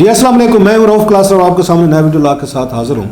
जी अस्सलाम वालेकुम, मैं हूं रऊफ क्लास और आपके सामने नया वीडियो ला के साथ हाजिर हूं।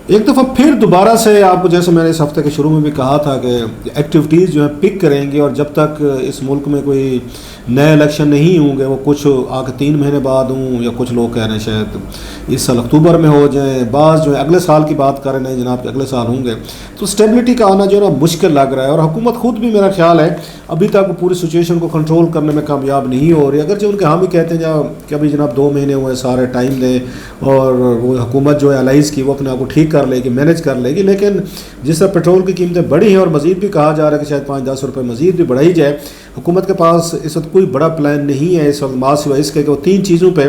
एक दफ़ा फिर दोबारा से आपको, जैसे मैंने इस हफ्ते के शुरू में भी कहा था कि एक्टिविटीज़ जो है पिक करेंगे, और जब तक इस मुल्क में कोई नए इलेक्शन नहीं होंगे, वो कुछ आगे 3 महीने बाद हों, या कुछ लोग कह रहे हैं शायद इस साल अक्टूबर में हो जाए, बाज़ जो है अगले साल की बात कर रहे हैं जनाब कि अगले साल होंगे, तो स्टेबिलिटी का आना जो है ना मुश्किल लग रहा है। और हुकूमत खुद भी, मेरा ख्याल है, अभी तक पूरी सिचुएशन को कंट्रोल करने में कामयाब नहीं हो रही। अगर जो उनके हम भी कहते हैं कि अभी जनाब 2 महीने हुए, सारे टाइम दें और वो हुकूमत जो है एलाइज की वो अपने आप को ठीक कर लेगी, मैनेज कर लेगी, लेकिन जिस तरह पेट्रोल की कीमतें बढ़ी हैं और मज़ीद भी कहा जा रहा है कि शायद 5-10 रुपये मज़ीद भी बढ़ाई जाए, हुकूमत के पास इस वक्त कोई बड़ा प्लान नहीं है इस वक्त, मास सिवा इसके कि वो 3 चीज़ों पे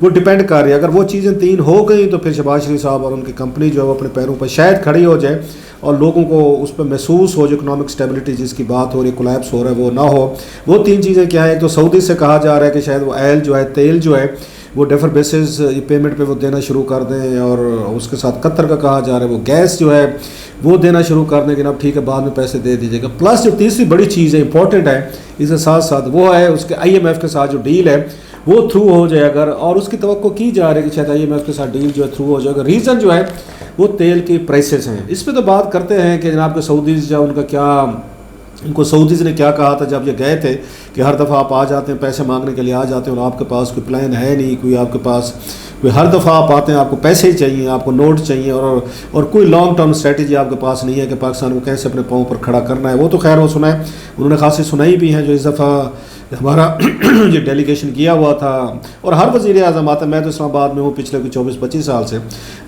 वो डिपेंड कर रही है। अगर वो चीज़ें 3 हो गई तो फिर शहबाज शरीफ साहब और उनकी कंपनी जो है वो अपने पैरों पर शायद खड़ी हो जाए और लोगों को उस पर महसूस हो, जो इकोनॉमिक स्टेबिलिटी जिसकी बात हो रही है, कोलैप्स हो रहा है, वो ना हो। वो 3 चीज़ें क्या है? तो सऊदी से कहा जा रहा है कि शायद वो ऑयल जो है, तेल जो है, वो डेफर बेसिस पेमेंट पे वो देना शुरू कर दें, और उसके साथ कतर का कहा जा रहा है वो गैस जो है वो देना शुरू कर दें कि ना ठीक है बाद में पैसे दे दीजिएगा। प्लस जो तीसरी बड़ी चीज़ है, इंपॉर्टेंट है इसके साथ साथ, वो है उसके IMF के साथ जो डील है वो थ्रू हो जाए अगर, और उसकी तवक्को की जा रही है कि शायद IMF के साथ डील जो है थ्रू हो जाएगा। रीज़न जो है वो तेल की प्राइसेस हैं। इस पर तो बात करते हैं कि जनाब के सऊदीज़ जो उनका क्या, उनको सऊदीज़ ने क्या कहा था जब ये गए थे कि हर दफ़ा आप आ जाते हैं पैसे मांगने के लिए आ जाते हैं और आपके पास कोई प्लान है नहीं, कोई आपके पास कोई, हर दफ़ा आप आते हैं आपको पैसे ही चाहिए, आपको नोट चाहिए, और कोई लॉन्ग टर्म स्ट्रेटजी आपके पास नहीं है कि पाकिस्तान को कैसे अपने पाँव पर खड़ा करना है। वो तो खैर वो सुना है, उन्होंने खासी सुनाई भी है जो इस दफ़ा हमारा जो डेलीगेशन किया हुआ था। और हर वज़ीर आज़म आता है, मैं तो इस्लामाबाद में हूँ पिछले 24-25 साल से,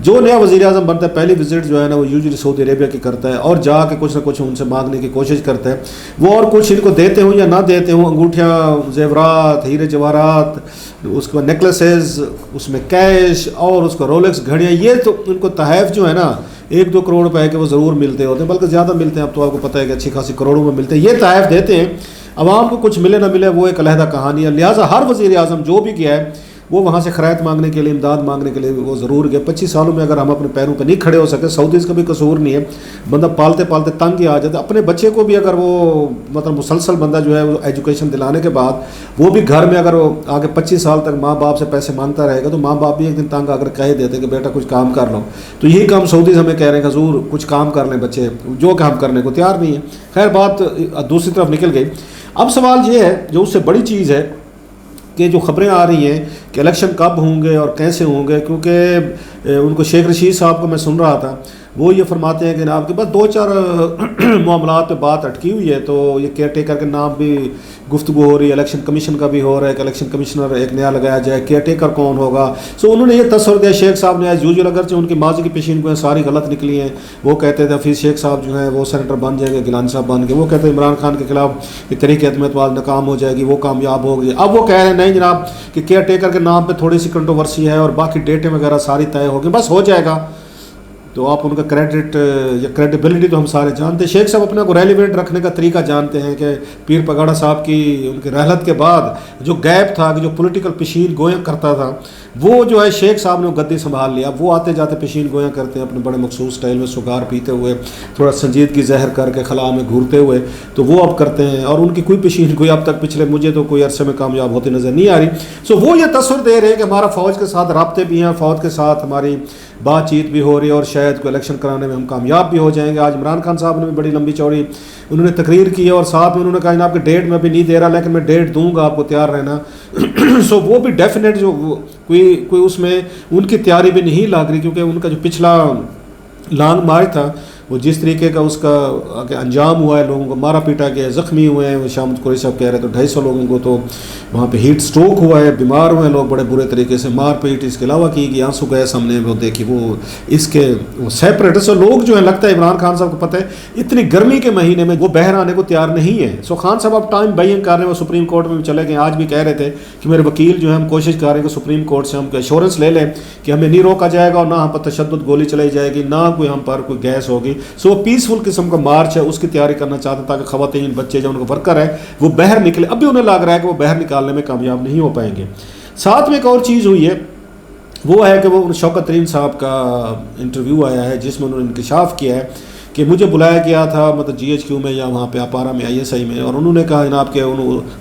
जो नया वज़ीर आज़म बनता है पहली विज़िट जो है ना वो यूजुअली सऊदी अरेबिया की करता है और जाके कुछ ना कुछ उनसे मांगने की कोशिश करता है। वो और कुछ इनको देते हों या ना देते हों, अंगूठियाँ, जेवरात, हीरे जवाहरात, उसके बाद नेकलेसेस, उसमें कैश और उसको रोलेक्स घड़ियाँ, ये तो उनको तहफ़ जो है ना 1-2 करोड़ रुपए के वो ज़रूर मिलते होते हैं, बल्कि ज़्यादा मिलते हैं। अब तो आपको पता है कि अच्छी खासी करोड़ों में मिलते हैं। ये तहफ़ देते हैं, आवाम को कुछ मिले ना मिले वो एक अलहदा कहानी है। लिहाजा हर वज़ीर आज़म जो भी गया है वो वहाँ से खैरात मांगने के लिए, इमदाद मांगने के लिए वो ज़रूर गया। 25 सालों में अगर हम अपने पैरों पर नहीं खड़े हो सके, सऊदीज़ का भी कसूर नहीं है, बंदा पालते पालते तंग ही आ जाता है। अपने बच्चे को भी अगर वो मतलब मुसलसल बंदा जो है वो एजुकेशन दिलाने के बाद वो भी घर में अगर वो आगे 25 साल तक माँ बाप से पैसे मांगता रहेगा तो माँ बाप भी एक दिन तंग आकर कह देते कि बेटा कुछ काम कर लो। तो यही काम सऊदीज़ हमें कह रहे हैं, हजूर कुछ काम कर लें बच्चे, जो काम करने को तैयार नहीं है। खैर बात दूसरी तरफ निकल गई। अब सवाल ये है, जो उससे बड़ी चीज़ है कि जो ख़बरें आ रही हैं कि इलेक्शन कब होंगे और कैसे होंगे, क्योंकि उनको शेख रशीद साहब को मैं सुन रहा था, वो ये फरमाते हैं कि जनाब के पास 2-4 मामलात पे बात अटकी हुई है। तो ये केयर टेकर के नाम भी गुफ्तगू हो रही है, इलेक्शन कमीशन का भी हो रहा है कि इलेक्शन कमिश्नर एक नया लगाया जाए, केयर टेकर कौन होगा। सो उन्होंने ये तस्वर दिया शेख साहब ने, एज यूजुअल अगरचे उनकी माजी की पेशीन को सारी गलत निकली हैं। वो कहते थे हफीज़ शेख साहब जो हैं वो सेनेटर बन जाएंगे, गिलानी साहब बन गए। वो कहते हैं इमरान खान के खिलाफ एक तरीके एतमाद नाकाम हो जाएगी, वो कामयाब हो गई। अब वो कह रहे हैं नहीं जनाब कि केयर टेकर के नाम पर थोड़ी सी कंट्रोवर्सी है और बाकी डेटें वगैरह सारी तय हो गई, बस हो जाएगा। तो आप उनका क्रेडिट या क्रेडिबिलिटी तो हम सारे जानते हैं। शेख साहब अपने को रेलिवेंट रखने का तरीका जानते हैं कि पीर पगाड़ा साहब की उनकी रहलत के बाद जो गैप था, कि जो पॉलिटिकल पेशीन गोयां करता था, वो जो है शेख साहब ने गद्दी संभाल लिया। वो आते जाते पेशीन गोयां करते हैं अपने बड़े मखसूस स्टाइल में, सुगार पीते हुए, थोड़ा संजीदगी जहर करके खला में घूरते हुए, तो वो अब करते हैं। और उनकी कोई पेशीन कोई अब तक पिछले मुझे तो कोई अरसे में कामयाब होती नज़र नहीं आ रही। सो वो ये तस्वीर दे रहे हैं कि हमारा फ़ौज के साथ रब्ते भी हैं, फ़ौज के साथ हमारी बातचीत भी हो रही है और शायद को इलेक्शन कराने में हम कामयाब भी हो जाएंगे। आज इमरान खान साहब ने भी बड़ी लंबी चौड़ी उन्होंने तकरीर की है और साथ में उन्होंने कहा जनाब कि डेट मैं अभी नहीं दे रहा, लेकिन मैं डेट दूंगा, आपको तैयार रहना। सो वो भी डेफिनेट जो कोई उसमें उनकी तैयारी भी नहीं लग रही, क्योंकि उनका जो पिछला लॉन्ग मार्च था वो जिस तरीके का उसका आगे अंजाम हुआ है, लोगों को मारा पीटा गया, ज़ख्मी हुए हैं। वो शाम कुरैशी साहब कह रहे तो 250 लोगों को तो वहाँ पे हीट स्ट्रोक हुआ है, बीमार हुए हैं लोग बड़े बुरे तरीके से, मार पीट इसके अलावा की गई, आंसू गैस हमने वो देखी, वो इसके वो सेपरेट। सो लोग जो है लगता है इमरान खान साहब को पता है इतनी गर्मी के महीने में वो बाहर आने को तैयार नहीं है। सो खान साहब अब टाइम बाइंग कर रहे हैं, वो सुप्रीम कोर्ट में भी चले गए। आज भी कह रहे थे कि मेरे वकील जो है हम कोशिश कर रहे हैं कि सुप्रीम कोर्ट से हम एश्योरेंस ले लें कि हमें नहीं रोका जाएगा और ना हम पर तशद्दुद गोली चलाई जाएगी, ना कोई हम पर कोई गैस होगी। सो पीसफुल किस्म का मार्च है, उसकी तैयारी करना चाहते ताकि खवातीन बच्चे जो उनको वर्कर है वो बाहर निकले। अभी उन्हें लग रहा है कि वो बाहर निकालने में कामयाब नहीं हो पाएंगे। साथ में एक और चीज़ हुई है, वो है कि वो शौकत तरीन साहब का इंटरव्यू आया है जिसमें उन्होंने इंकशाफ किया है कि मुझे बुलाया गया था मतलब GHQ में या वहाँ पे अपारा में ISI में, और उन्होंने कहा जनाब के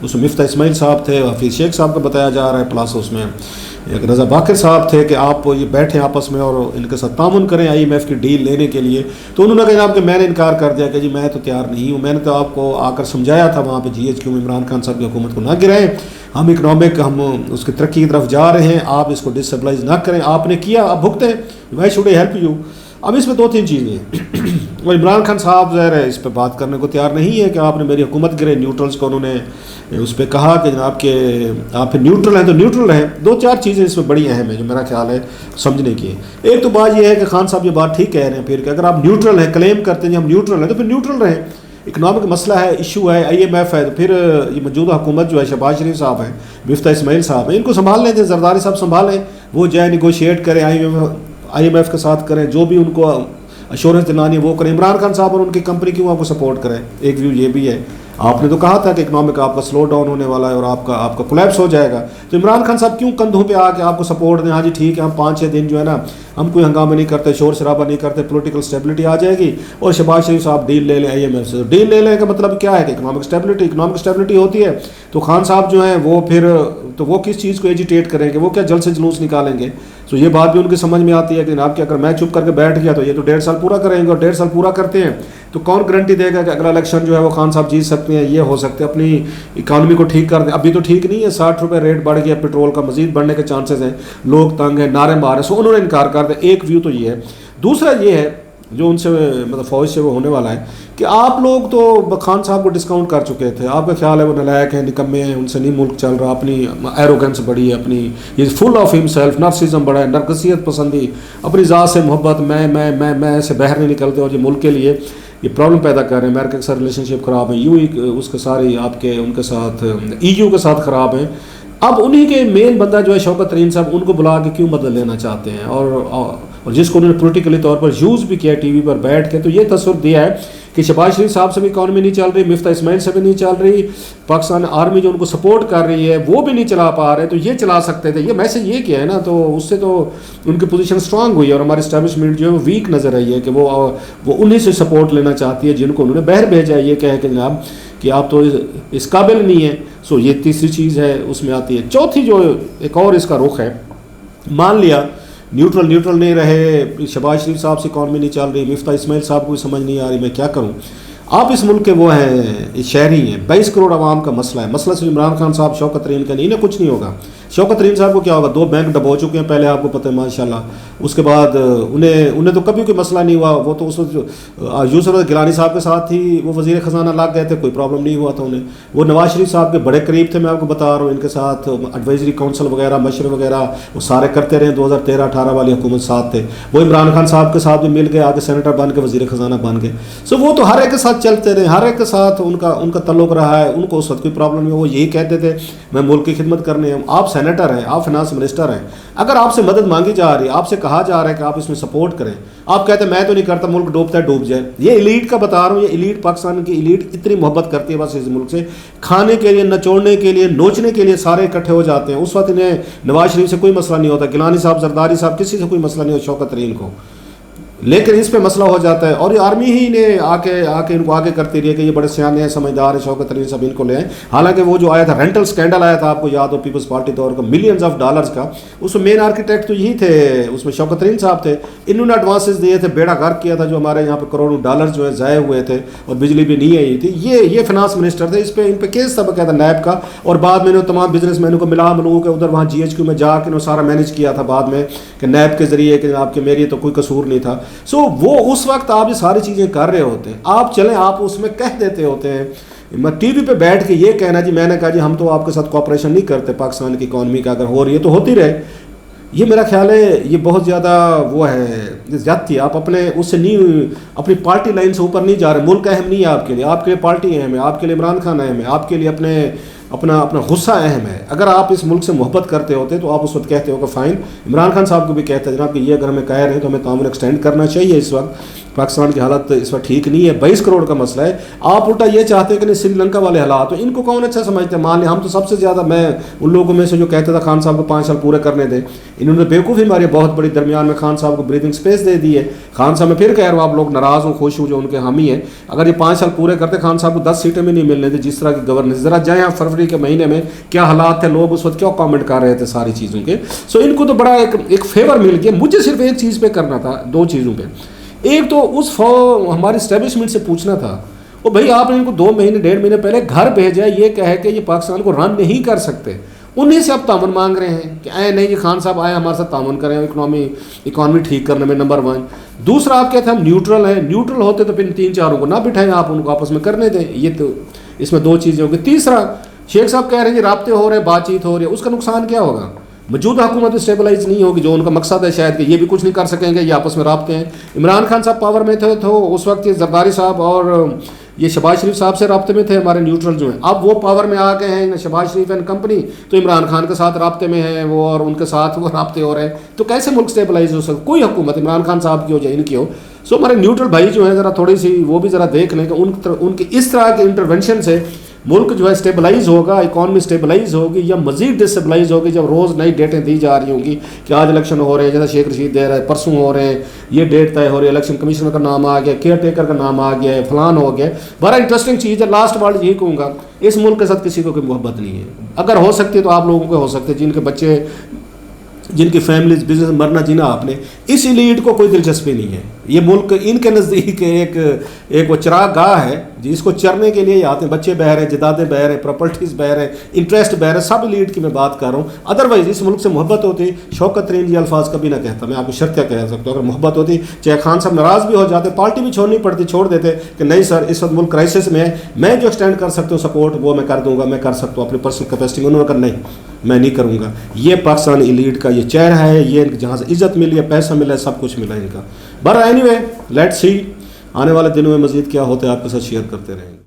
उसमें मिफ्ता इस्माइल साहब थे, हफीज़ शेख साहब का बताया जा रहा है, प्लस उसमें एक रज़ा बाकर साहब थे कि आप ये बैठें आपस में और इनके साथ तामुन करें IMF की डील लेने के लिए। तो उन्होंने कहा जनाब कि मैंने इनकार कर दिया कि जी मैं तो तैयार नहीं हूँ, मैंने तो आपको आकर समझाया था वहाँ पे GHQ में इमरान खान साहब की हुकूमत को ना गिराएं, हम इकनॉमिक हम उसकी तरक्की की तरफ जा रहे हैं, आप इसको डिस्टेबलाइज ना करें, आपने किया आप भुगतें, why should I help you. अब इसमें 2-3 चीज़ें हैं और इमरान खान साहब ज़ाहिर है इस पर बात करने को तैयार नहीं है कि आपने मेरी हुकूमत गिरे, न्यूट्रल्स को उन्होंने उस पर कहा कि जनाब के आप न्यूट्रल हैं तो न्यूट्रल हैं। 2-4 चीज़ें इसमें बड़ी अहम है जो मेरा ख्याल है समझने की है। एक तो बात यह है कि खान साहब ये बात ठीक कह रहे हैं फिर कि अगर आप न्यूट्रल हैं, क्लेम करते हैं हम न्यूट्रल हैं, तो फिर न्यूट्रल रहें। इकनॉमिक मसला है, इशू है, IMF है, तो फिर ये मौजूदा हुकूमत जो है शहबाज शरीफ साहब हैं, मिफ्ता इस्माइल साहब हैं, इनको संभाल लें, जरदारी साहब संभालें, वो जाए निगोशिएट करें IMF के साथ करें, जो भी उनको अश्योरेंस दिलानी है वो करें। इमरान खान साहब और उनकी कंपनी क्यों आपको सपोर्ट करें। एक व्यू ये भी है, आपने तो कहा था कि इकनॉमिक आपका स्लो डाउन होने वाला है और आपका कोलैप्स हो जाएगा, तो इमरान खान साहब क्यों कंधों पे आके आपको सपोर्ट दें, हाँ जी ठीक है हम 5-6 दिन जो है ना हम कोई हंगामा नहीं करते, शोर शराबा नहीं करते, पॉलिटिकल स्टेबिलिटी आ जाएगी और शहबाज शरीफ साहब डील ले लें IMF से। डील ले लेने का मतलब क्या है कि इकनॉमिक स्टेबिलिटी होती है, तो खान साहब जो हैं वो फिर तो वो किस चीज़ को एजिटेट करेंगे, वो क्या जल्द से जुलूस निकालेंगे। तो ये बात भी उनकी समझ में आती है कि जनाब कि अगर मैं चुप करके बैठ गया तो ये तो 1.5 साल पूरा करेंगे, और 1.5 साल पूरा करते हैं तो कौन गारंटी देगा कि अगला इलेक्शन जो है वो खान साहब जीत सकते हैं, ये हो सकते हैं। अपनी इकानमी को ठीक कर दें, अभी तो ठीक नहीं है, 60 रुपये रेट बढ़ गया, पेट्रोल का मजीद बढ़ने के चांसेस हैं, लोग तंग हैं, नारे मारे, सो उन्होंने इनकार कर दिया। एक व्यू तो ये है। दूसरा ये है जो उनसे मतलब फौज से वो होने वाला है कि आप लोग तो खान साहब को डिस्काउंट कर चुके थे, आपका ख्याल है वो नलायक हैं, निकम्मे हैं, उनसे नहीं मुल्क चल रहा, अपनी एरोगेंस बड़ी है, अपनी ये फुल ऑफ हिमसेल्फ, नर्सिज्म बड़ा है, नरकसियत पसंदी, अपनी ज़ात से मोहब्बत, मैं से बाहर नहीं निकलते, और ये मुल्क के लिए ये प्रॉब्लम पैदा कर रहे हैं। अमेरिका के साथ रिलेशनशिप ख़राब है, उसके सारे आपके उनके साथ EU के साथ ख़राब हैं। अब उन्हीं के मेन बंदा जो है शौकत तरीन साहब, उनको बुला के क्यों मदद लेना चाहते हैं, और जिसको उन्होंने पॉलिटिकली तौर पर यूज़ भी किया TV पर बैठ के, तो ये तस्वीर दिया है कि शहबाज शरीफ साहब से भी इकॉनमी नहीं चल रही, मिफ्ता इस्माइल से भी नहीं चल रही, पाकिस्तान आर्मी जो उनको सपोर्ट कर रही है वो भी नहीं चला पा रहे, तो ये चला सकते थे। ये मैसेज ये किया है ना, तो उससे तो उनकी पोजीशन स्ट्रांग हुई है और हमारी इस्टेब्लिशमेंट जो है वो वीक नज़र आई है कि वो उन्हीं से सपोर्ट लेना चाहती है जिनको उन्होंने बाहर भेजा है, ये कह के जनाब कि आप तो इस काबिल नहीं है। सो ये तीसरी चीज़ है उसमें आती है। चौथी जो एक और इसका रुख है, मान लिया न्यूट्रल नहीं रहे, शहबाज शरीफ साहब से इकॉनमी नहीं चल रही, मिफ्ता इस्माइल साहब को समझ नहीं आ रही मैं क्या करूं। आप इस मुल्क के वो हैं शहरी हैं, 22 करोड़ आवाम का मसला है। मसला सिर्फ इमरान खान साहब शौकत तरीन का नहीं, कुछ नहीं होगा। शौकत तरीन साहब को क्या होगा, 2 बैंक डबो चुके हैं पहले, आपको पता है माशाल्लाह। उसके बाद उन्हें तो कभी कोई मसला नहीं हुआ, वो तो उस यूसुफ गिलानी साहब के साथ ही वो वज़ीर ख़जाना लग गए थे, कोई प्रॉब्लम नहीं हुआ था उन्हें। वो नवाज शरीफ साहब के बड़े करीब थे, मैं आपको बता रहा हूँ, इनके साथ एडवाइजरी काउंसिल वगैरह मशवरे वगैरह वो सारे करते रहे। 2013-18 वाली हुकूमत साथ थे, वो इमरान खान साहब के साथ भी मिल गए, आगे सेनेटर बन के वज़ीर ख़जाना बन गए। सो वो तो हर एक के साथ चलते रहे, हर एक के साथ उनका तल्लुक रहा है, उनको उस वक्त कोई प्रॉब्लम नहीं। वो यही कहते थे मैं मुल्क की खिदमत करने हूँ। आप सेनेटर हैं, आप फाइनेंस मिनिस्टर हैं, अगर आपसे मदद मांगी जा रही है, आपसे कहा जा रहा है कि आप इसमें सपोर्ट करें, आप कहते हैं मैं तो नहीं करता, मुल्क डूबता है डूब जाए। ये इलीट का बता रहा हूँ, ये इलीट पाकिस्तान की इलीट इतनी मोहब्बत करती है बस इस मुल्क से, खाने के लिए, नचोड़ने के लिए, नोचने के लिए सारे इकट्ठे हो जाते हैं। उस वक्त इन्हें नवाज शरीफ से कोई मसला नहीं होता, गिलानी साहब, जरदारी साहब, किसी से कोई मसला नहीं होता शौकत तरीन को, लेकिन इस पे मसला हो जाता है। और ये आर्मी ही ने आके इनको आगे करती रही है कि ये बड़े सियाने हैं, समझदार है, शौकत तरीन सब इनको ले आए। हालांकि वो जो आया था रेंटल स्कैंडल आया था, आपको याद हो, पीपल्स पार्टी तौर का $मिलियंस का, उसमें मेन आर्किटेक्ट तो यही थे, उसमें शौकत तरीन साहब थे। इन्होंने एडवांसेस दिए थे, बेड़ा गर्क किया था, जो हमारे यहाँ पे करोड़ों डॉलर जो है ज़ाय हुए थे और बिजली भी नहीं आई थी। ये फाइनेंस मिनिस्टर थे, इन पर केस सब क्या था नैब का, और बाद में तमाम बिजनेस मैनों को मिला लोगों के उधर वहाँ GHQ में जाकर सारा मैनेज किया था बाद में कि नैब के जरिए कि आपके मेरी तो कोई कसूर नहीं था। सो वो उस वक्त आप ये सारी चीज़ें कर रहे होते हैं, आप चलें, आप उसमें कह देते होते हैं। मैं TV पे बैठ के ये कहना जी मैंने कहा जी हम तो आपके साथ कोऑपरेशन नहीं करते, पाकिस्तान की इकॉनमी का अगर हो रही है तो होती रहे, ये मेरा ख्याल है ये बहुत ज़्यादा वो है ज्यादती। आप अपने उससे नहीं, अपनी पार्टी लाइन से ऊपर नहीं जा रहे। मुल्क अहम नहीं है आपके लिए पार्टी अहम है, आपके लिए इमरान खान अहम है, आपके लिए अपने अपना अपना गुस्सा अहम है। अगर आप इस मुल्क से मोहब्बत करते होते तो आप उस वक्त कहते हो कि फ़ाइन, इमरान खान साहब को भी कहते हैं जनाब कि ये अगर हमें कह रहे हैं तो हमें ताउन एक्सटेंड करना चाहिए। इस वक्त पाकिस्तान की हालत इस वक्त ठीक नहीं है, 22 करोड़ का मसला है। आप उल्टा ये चाहते हैं कि नहीं श्रीलंका वाले हालात, तो इनको कौन अच्छा समझते हैं? मान लिया हम तो सबसे ज़्यादा, मैं उन लोगों में से जो कहते था खान साहब को 5 साल पूरे करने दें, इन्होंने बेवकूफ़ी मारी बहुत बड़ी, दरमियान में खान साहब को ब्रीदिंग स्पेस दे दी है। खान साहब, मैं फिर कह रहा हूँ, आप लोग नाराज़ हो खुश हो जो उनके हामी हैं, अगर ये 5 साल पूरे करते खान साहब को 10 सीटें भी नहीं मिलने थे जिस तरह की गवर्नेंस। ज़रा जाए आप फरवरी के महीने में क्या हालात थे, लोग उस वक्त क्या कॉमेंट कर रहे थे सारी चीज़ों के। सो इनको तो बड़ा एक फेवर मिल गया। मुझे सिर्फ एक चीज़ पे करना था, 2 चीज़ों पे। एक तो उस हमारी इस्टेब्लिशमेंट से पूछना था, ओ भाई आपने इनको 2 महीने 1.5 महीने पहले घर भेजा, ये कहे कि ये पाकिस्तान को रन नहीं कर सकते, उन्हीं से आप तामन मांग रहे हैं कि आए नहीं, ये खान साहब आए हमारे साथ तामन करें इकॉनमी ठीक करने में, नंबर 1। दूसरा, आप कहते हैं हम न्यूट्रल हैं, न्यूट्रल होते तो फिर 3-4 को ना बिठाएं, आप उनको आपस में करने दें। ये तो इसमें 2 चीज़ें होंगी। तीसरा, शेख साहब कह रहे हैं कि राब्ते हो रहे, बातचीत हो रही है, उसका नुकसान क्या होगा? मौजूदा हुकूमत स्टेबलाइज नहीं होगी, जो उनका मकसद है शायद कि ये भी कुछ नहीं कर सकेंगे, ये आपस में राब्ते हैं। इमरान खान साहब पावर में थे तो उस वक्त ये जरदारी साहब और ये शहबाज शरीफ साहब से राब्ते में थे, हमारे न्यूट्रल जो हैं। अब वो पावर में आ गए हैं शहबाज शरीफ एंड कंपनी, तो इमरान खान के साथ राब्ते में हैं वो, और उनके साथ वो राब्ते हो रहे हैं, तो कैसे मुल्क स्टेबलाइज हो सकता? कोई हुकूमत इमरान खान साहब की हो जाए इनकी हो। सो हमारे न्यूट्रल भाई जो हैं ज़रा थोड़ी सी वो भी ज़रा देख लें कि उनके इस तरह के इंटरवेंशन से मुल्क जो है स्टेबलाइज होगा, इकॉनमी स्टेबलाइज होगी या मजीद डिस्टेबलाइज होगी, जब रोज़ नई डेटें दी जा रही होंगी कि आज इलेक्शन हो रहे हैं, जैसा शेख रशीद दे रहा है, परसों हो रहे हैं, ये डेट तय हो रही है, इलेक्शन कमिश्नर का नाम आ गया, केयर टेकर का नाम आ गया है, फलान हो गया। बड़ा इंटरेस्टिंग चीज़ है। लास्ट वर्ड यही कहूँगा, इस मुल्क के साथ किसी को कोई मोहब्बत नहीं है। अगर हो सकती है तो आप लोगों को हो सकते हैं, जिनके बच्चे, जिनकी फैमिलीज बिजनेस मरना जीना आपने, इस एलीट को कोई दिलचस्पी नहीं है। ये मुल्क इनके नज़दीक एक वो चिराग गाह है जिसको चरने के लिए ही आते हैं। बच्चे बह रहे, जदादें बह रहे, प्रॉपर्टीज़ बह रहे, इंटरेस्ट बह रहे, सब एलीट की मैं बात कर रहा हूँ। अदरवाइज़ इस मुल्क से मोहब्बत होती, शौकत तरीन ये अल्फाज कभी ना कहता, मैं आपको शर्त क्या कह सकता हूँ, अगर मोहब्बत होती, चाहे खान साहब नाराज़ भी हो जाते, पार्टी भी छोड़नी पड़ती, छोड़ देते कि नहीं सर इस वक्त मुल्क क्राइसिस में है, मैं जो एक्सटेंड कर सकता हूँ सपोर्ट वो मैं कर दूँगा, मैं कर सकता हूँ अपनी पर्सनल कैपेसिटी में। उन्होंने कहा नहीं, मैं नहीं करूँगा। ये पाकिस्तान एलीट का ये चेहरा है, ये जहाँ से इज़्ज़त मिली है, पैसा मिला है, सब कुछ मिला है इनका। बट एनीवे लेट्स सी, आने वाले दिनों में मज़ीद क्या होता है आपके साथ शेयर करते रहेंगे।